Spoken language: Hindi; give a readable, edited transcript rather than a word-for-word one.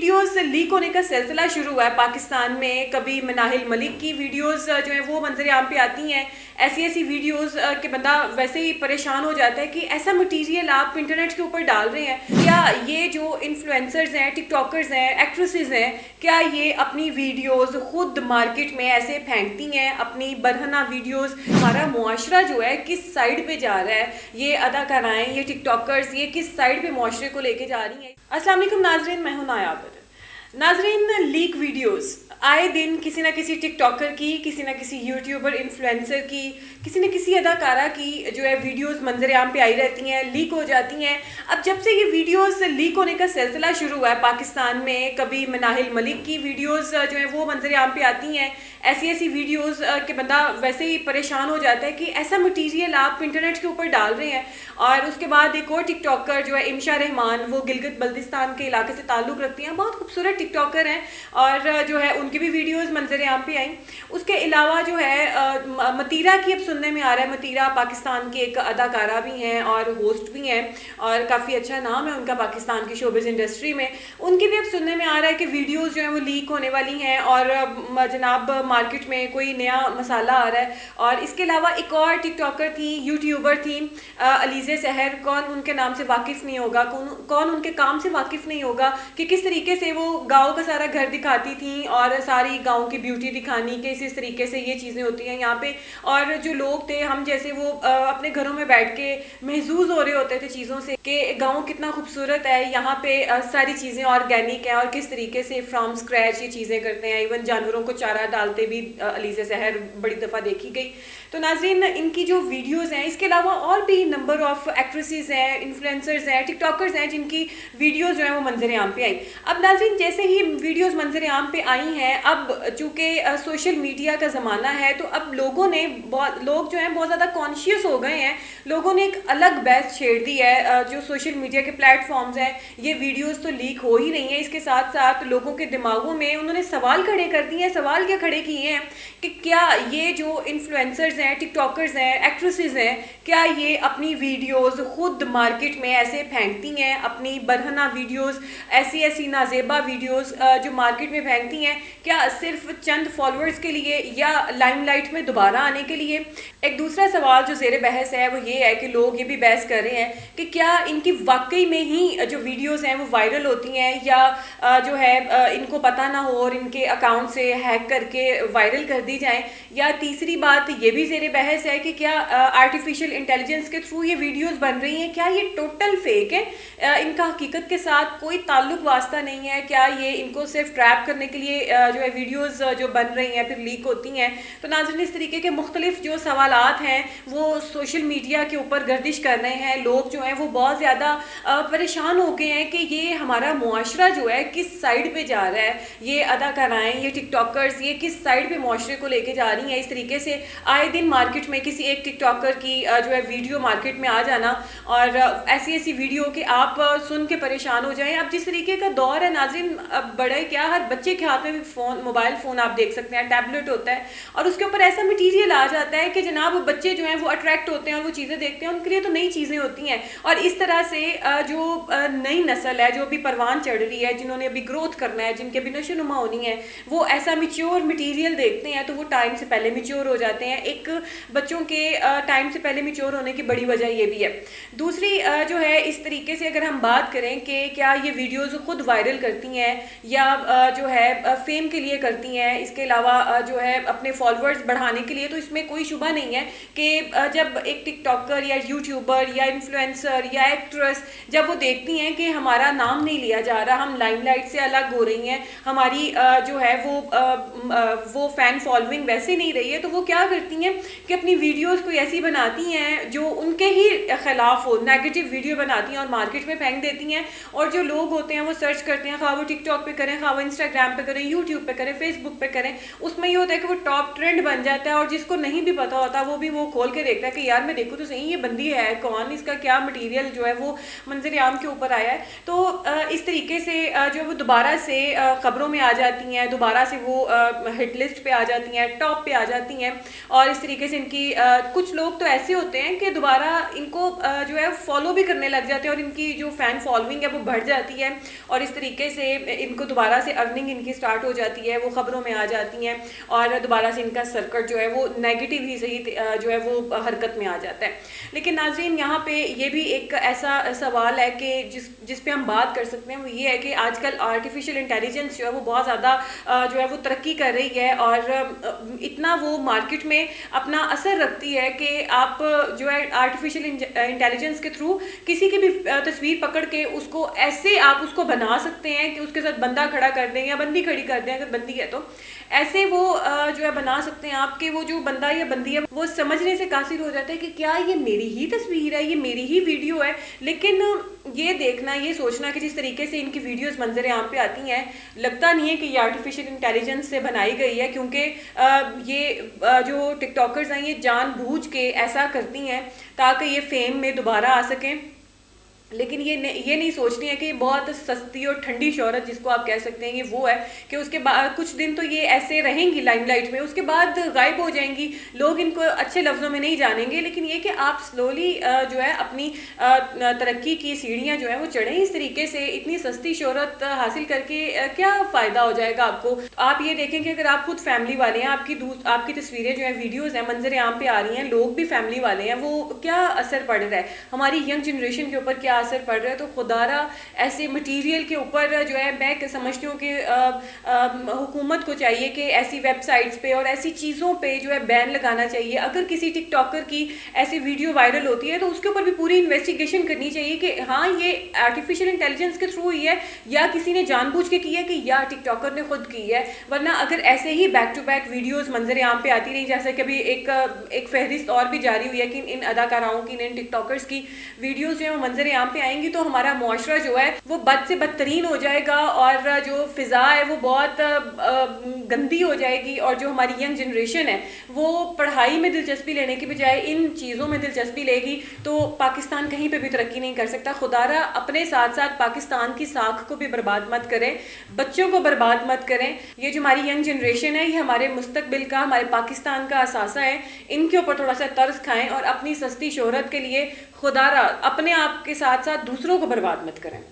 वीडियोस लीक होने का सिलसिला शुरू हुआ है पाकिस्तान में। कभी मनाहिल मलिक की वीडियोस जो है वो मंजर आम पे आती हैं। ऐसी ऐसी वीडियोस कि बंदा वैसे ही परेशान हो जाता है कि ऐसा मटेरियल आप इंटरनेट के ऊपर डाल रहे हैं। क्या ये जो इन्फ्लुएंसर्स हैं, टिकटॉकर्स हैं, एक्ट्रेसेस हैं, क्या ये अपनी वीडियोस खुद मार्केट में ऐसे फेंकती हैं अपनी बरहना वीडियोस? हमारा मुआशरा जो है किस साइड पे जा रहा है? ये अदाकाराएं, ये टिकटॉकर्स, ये किस साइड पे मुआशरे को लेके जा रही हैं? अस्सलाम वालेकुम नाजरीन, मैं हूं नायाब। नाजरीन, लीक वीडियोस आए दिन किसी ना किसी टिकटॉकर की, किसी ना किसी यूट्यूबर इन्फ्लुएंसर की, किसी न किसी अदाकारा की जो है वीडियोस मंजर आम पे आई रहती हैं, लीक हो जाती हैं। अब जब से ये वीडियोस लीक होने का सिलसिला शुरू हुआ है पाकिस्तान में, कभी मनाहिल मलिक की वीडियोस जो है वो मंजर आम पे आती हैं। ऐसी ऐसी वीडियोस कि बंदा वैसे ही परेशान हो जाता है कि ऐसा मटीरियल आप इंटरनेट के ऊपर डाल रहे हैं। और उसके बाद एक और टिकटॉकर जो है इमशा रहमान, वो गिलगित बल्तिस्तान के इलाके से ताल्लुक़ रखती हैं, बहुत खूबसूरत टिकटॉकर हैं और जो है उनकी भी वीडियोस मंजर आम पे आई। उसके अलावा जो है मतीरा की अब सुनने में आ रहा है। मतीरा पाकिस्तान की एक अदाकारा भी हैं और होस्ट भी हैं और काफ़ी अच्छा नाम है उनका पाकिस्तान की शोबिज़ इंडस्ट्री में। उनकी भी अब सुनने में आ रहा है कि वीडियोस जो हैं वो लीक होने वाली हैं और जनाब मार्केट में कोई नया मसाला आ रहा है। और इसके अलावा एक और टिकटॉकर थी, यूट्यूबर थी, अलीज़े सहर। कौन उनके नाम से वाकिफ़ नहीं होगा, कौन उनके काम से वाकिफ़ नहीं होगा कि किस तरीके से वो गाँव का सारा घर दिखाती थी और सारी गाँव की ब्यूटी दिखानी कि इस तरीके से ये चीज़ें होती हैं यहाँ पे। और जो लोग थे, हम जैसे, वो अपने घरों में बैठ के महसूस हो रहे होते थे चीज़ों से कि गाँव कितना खूबसूरत है, यहाँ पे सारी चीज़ें ऑर्गेनिक हैं और किस तरीके से फ्रॉम स्क्रैच ये चीज़ें करते हैं। इवन जानवरों को चारा डालते भी अलीज़े सहर बड़ी दफ़ा देखी गई। तो नाज़रीन, इनकी जो वीडियोस हैं, इसके अलावा और भी नंबर ऑफ़ एक्ट्रेसेस हैं, इन्फ्लुएंसर्स हैं, टिकटॉकर्स हैं जिनकी वीडियोस जो हैं वो मंजर आम पे आई। अब नाज़रीन, जैसे ही वीडियोस मंजर आम पे आई हैं, अब चूँकि सोशल मीडिया का ज़माना है तो अब लोग जो हैं बहुत ज़्यादा कॉन्शियस हो गए हैं। लोगों ने एक अलग बहस छेड़ दी है। जो सोशल मीडिया के प्लेटफॉर्म्स हैं, ये वीडियोस तो लीक हो ही रही हैं, इसके साथ साथ लोगों के दिमागों में उन्होंने सवाल खड़े कर दिए हैं। सवाल क्या खड़े किए हैं कि क्या ये जो इन्फ्लुएंसर्स हैं, टिकटॉकर्स हैं, एक्ट्रेसेस हैं, क्या ये अपनी वीडियोस खुद मार्केट में ऐसे फेंकती हैं अपनी बरहना वीडियोस, ऐसी ऐसी नाजेबा वीडियोस जो मार्केट में फेंकती हैं, क्या सिर्फ चंद फॉलोअर्स के लिए या लाइमलाइट में दोबारा आने के लिए? एक दूसरा सवाल जो ज़ेर बहस है वो ये है कि लोग ये भी बहस कर रहे हैं कि क्या इनकी वाकई में ही जो वीडियोस हैं वो वायरल होती हैं या जो है इनको पता ना हो और इनके अकाउंट से हैक करके वायरल कर दी जाएं। या तीसरी बात ये भी ज़ेर बहस है कि क्या आर्टिफिशियल इंटेलिजेंस के थ्रू ये वीडियोस बन रही हैं, क्या ये टोटल फेक है, इनका हकीकत के साथ कोई ताल्लुक वास्ता नहीं है, क्या ये इनको सिर्फ ट्रैप करने के लिए जो है वीडियोस जो बन रही हैं फिर लीक होती हैं? तो नाज़रीन, इस तरीके के मुख्तलिफ जो सवालात हैं वो सोशल मीडिया के ऊपर गर्दिश कर रहे हैं। लोग जो हैं वो बहुत ज़्यादा परेशान हो गए हैं कि ये हमारा मुआशरा जो है किस साइड पे जा रहा है। ये अदाकाराएं, ये टिकटॉकर्स, ये किस साइड पे मुआशरे को लेके जा रही हैं। इस तरीके से आए दिन मार्केट में किसी एक टिकटॉकर की जो है वीडियो मार्केट में आ जाना और ऐसी ऐसी वीडियो कि आप सुन के परेशान हो जाएं। अब जिस तरीके का दौर है नाज़रीन, अब बड़े क्या, हर बच्चे के हाथ में भी फ़ोन, मोबाइल फ़ोन आप देख सकते हैं, टैबलेट होता है और उसके ऊपर ऐसा मटीरियल आ जाता है कि जनाब बच्चे जो हैं वो अट्रैक्ट होते हैं और वो चीज़ें देखते हैं, उनके लिए तो नई चीज़ें होती हैं। और इस तरह से जो नई नस्ल है जो अभी परवान चढ़ रही है, जिन्होंने अभी ग्रोथ करना है, जिनके अभी नशोनुमा होनी है, वो ऐसा मैच्योर मटीरियल देखते हैं तो वो टाइम से पहले मैच्योर हो जाते हैं। एक बच्चों के टाइम से पहले मैच्योर होने की बड़ी वजह ये भी है। दूसरी जो है, इस तरीके से अगर हम बात करें कि क्या ये वीडियोज़ खुद वायरल करती हैं या जो है फेम के लिए करती हैं, इसके अलावा जो है अपने फॉलोअर्स बढ़ाने के लिए, तो इसमें कोई शुबा नहीं है कि जब एक टिकटॉकर या यूट्यूबर या इन्फ्लुएंसर या एक्ट्रेस जब वो देखती हैं कि हमारा नाम नहीं लिया जा रहा, हम लाइमलाइट से अलग हो रही हैं, हमारी जो है वो फ़ैन फॉलोइंग वैसे नहीं रही है, तो वो क्या करती हैं कि अपनी वीडियोस को ऐसी बनाती हैं जो उनके ही ख़िलाफ़ हो, नेगेटिव वीडियो बनाती हैं और मार्केट में फेंक देती हैं। और जो लोग होते हैं वो सर्च करते हैं, खा वो टिकटॉक पे करें, खा वो इंस्टाग्राम पे करें, यूट्यूब पे करें, फेसबुक पे करें, उसमें ये होता है कि वो टॉप ट्रेंड बन जाता है और जिसको नहीं भी पता होता वो भी वो खोल के देखता है कि यार मैं देखूँ तो सही ये बंदी है कौन, इसका क्या मटीरियल जो है वो मंजर आम के ऊपर आया है। तो इस तरीके से जो वो दोबारा से ख़बरों में आ जाती हैं, दोबारा से वो हिट हिट लिस्ट पे आ जाती हैं, टॉप पे आ जाती हैं, और इस तरीके से इनकी कुछ लोग तो ऐसे होते हैं कि दोबारा इनको जो है फॉलो भी करने लग जाते हैं और इनकी जो फ़ैन फॉलोइंग है वो बढ़ जाती है, और इस तरीके से इनको दोबारा से अर्निंग इनकी स्टार्ट हो जाती है, वो ख़बरों में आ जाती हैं, और दोबारा से इनका सर्किट जो है वो नेगेटिव ही सही जो है वो हरकत में आ जाता है। लेकिन नाज़रीन, यहाँ पे ये भी एक ऐसा सवाल है कि जिस पे हम बात कर सकते हैं, वो ये है कि आजकल आर्टिफिशियल इंटेलिजेंस जो है वो बहुत ज़्यादा जो है वो तरक्की कर रही है, और इतना वो मार्केट में अपना असर रखती है कि आप जो है आर्टिफिशियल इंटेलिजेंस के थ्रू किसी की भी तस्वीर पकड़ के उसको ऐसे आप उसको बना सकते हैं कि उसके साथ बंदा खड़ा कर दें या बंदी खड़ी कर दें, अगर बंदी है तो ऐसे वो जो है बना सकते हैं आपके वो जो बंदा या बंदी है वो समझने से कासिर हो जाता है कि क्या ये मेरी ही तस्वीर है, ये मेरी ही वीडियो है। लेकिन ये देखना, ये सोचना कि जिस तरीके से इनकी वीडियोस मंजर आम पे आती हैं, लगता नहीं है कि ये आर्टिफिशियल इंटेलिजेंस से बनाई गई है, क्योंकि ये जो टिकटॉकर्स हैं ये जानबूझ के ऐसा करती हैं ताकि ये फेम में दोबारा आ सकें। लेकिन ये नहीं सोचती है कि बहुत सस्ती और ठंडी शोहरत जिसको आप कह सकते हैं ये वो है कि उसके बाद कुछ दिन तो ये ऐसे रहेंगी लाइमलाइट में, उसके बाद गायब हो जाएंगी, लोग इनको अच्छे लफ्ज़ों में नहीं जानेंगे। लेकिन ये कि आप स्लोली जो है अपनी तरक्की की सीढ़ियाँ जो है वो चढ़ें इस तरीके से। इतनी सस्ती शोहरत हासिल करके क्या फ़ायदा हो जाएगा आपको। आप ये देखें कि अगर आप खुद फैमिली वाले हैं, आपकी तस्वीरें जो है वीडियोज़ हैं मंजर आम पे आ रही हैं, लोग भी फैमिली वाले हैं, वो क्या असर पड़ रहा है हमारी यंग जनरेशन के ऊपर, क्या असर पड़ रहा है। तो खुदारा ऐसे मटेरियल के ऊपर जो है मैं समझती हूँ कि हुकूमत को चाहिए कि ऐसी वेबसाइट्स पे और ऐसी चीज़ों पे जो है बैन लगाना चाहिए। अगर किसी टिकटॉकर की ऐसी वीडियो वायरल होती है तो उसके ऊपर भी पूरी इन्वेस्टिगेशन करनी चाहिए कि हाँ ये आर्टिफिशियल इंटेलिजेंस के थ्रू हुई है या किसी ने जानबूझ के की है कि या टिकटॉकर ने खुद की है। वरना अगर ऐसे ही बैक टू बैक वीडियोज़ मंजर आम पे आती रही, जैसे कभी एक फहरिस्त और भी जारी हुई है कि इन अदाकाराओं की, इन टिकटॉकर्स की वीडियोज़ जो है वो मंजर आम पे आएंगी, तो हमारा मुआशरा जो है वो बद से बदतरीन हो जाएगा और जो फिज़ा है वो बहुत गंदी हो जाएगी, और जो हमारी यंग जनरेशन है वो पढ़ाई में दिलचस्पी लेने की बजाय इन चीज़ों में दिलचस्पी लेगी, तो पाकिस्तान कहीं पे भी तरक्की नहीं कर सकता। खुदारा अपने साथ साथ पाकिस्तान की साख को भी बर्बाद मत करें, बच्चों को बर्बाद मत करें। ये जो हमारी यंग जनरेशन है ये हमारे मुस्तकबिल का, हमारे पाकिस्तान का असासा है। इनके ऊपर थोड़ा सा तर्स खाएं और अपनी सस्ती शोहरत के लिए खुदारा अपने आप के साथ साथ दूसरों को बर्बाद मत करें।